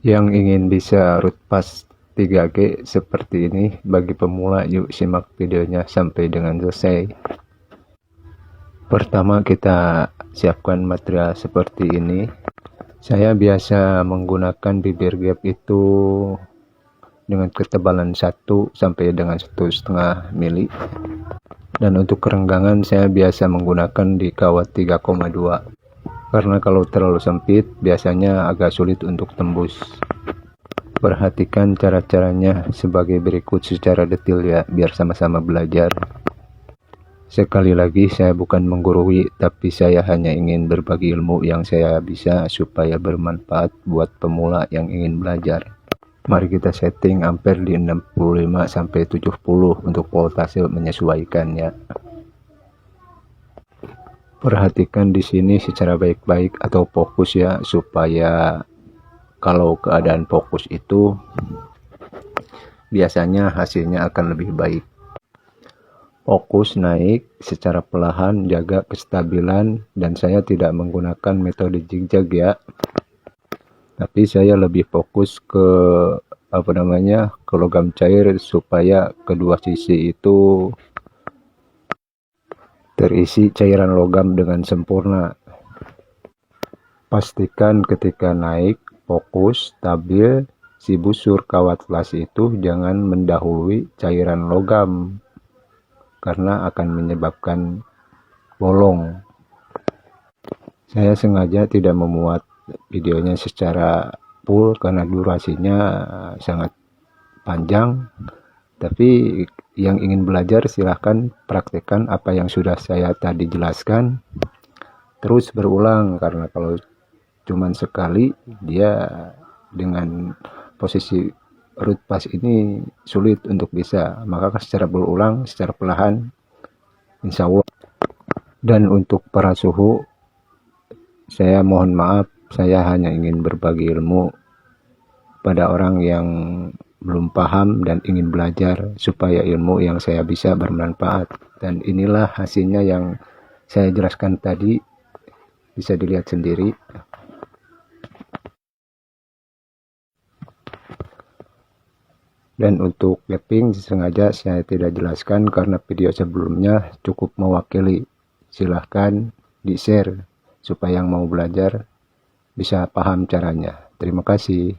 Yang ingin bisa root pass 3G seperti ini bagi pemula, yuk simak videonya sampai dengan selesai. Pertama, kita siapkan material seperti ini. Saya biasa menggunakan bibir gap itu dengan ketebalan 1 sampai dengan 1,5 mili. Dan untuk kerenggangan saya biasa menggunakan di kawat 3,2. Karena kalau terlalu sempit biasanya agak sulit untuk tembus. Perhatikan cara-caranya sebagai berikut secara detail ya, biar sama-sama belajar. Sekali lagi, saya bukan menggurui, tapi saya hanya ingin berbagi ilmu yang saya bisa supaya bermanfaat buat pemula yang ingin belajar. Mari kita setting ampere di 65 sampai 70 untuk voltase menyesuaikannya. Perhatikan di sini secara baik-baik atau fokus ya, supaya kalau keadaan fokus itu biasanya hasilnya akan lebih baik. Fokus naik secara perlahan, jaga kestabilan, dan saya tidak menggunakan metode zigzag ya. Tapi saya lebih fokus ke ke logam cair supaya kedua sisi itu terisi cairan logam dengan sempurna. Pastikan ketika naik fokus stabil, si busur kawat flash itu jangan mendahului cairan logam karena akan menyebabkan bolong. Saya sengaja tidak memuat videonya secara full karena durasinya sangat panjang, tapi yang ingin belajar silahkan praktekkan apa yang sudah saya tadi jelaskan, terus berulang, karena kalau cuman sekali dia dengan posisi root pass ini sulit untuk bisa, maka secara berulang, secara perlahan, insya Allah. Dan untuk para suhu, saya mohon maaf, saya hanya ingin berbagi ilmu pada orang yang belum paham dan ingin belajar supaya ilmu yang saya bisa bermanfaat. Dan inilah hasilnya yang saya jelaskan tadi, bisa dilihat sendiri. Dan untuk gapping sengaja saya tidak jelaskan karena video sebelumnya cukup mewakili. Silahkan di-share supaya yang mau belajar bisa paham caranya. Terima kasih.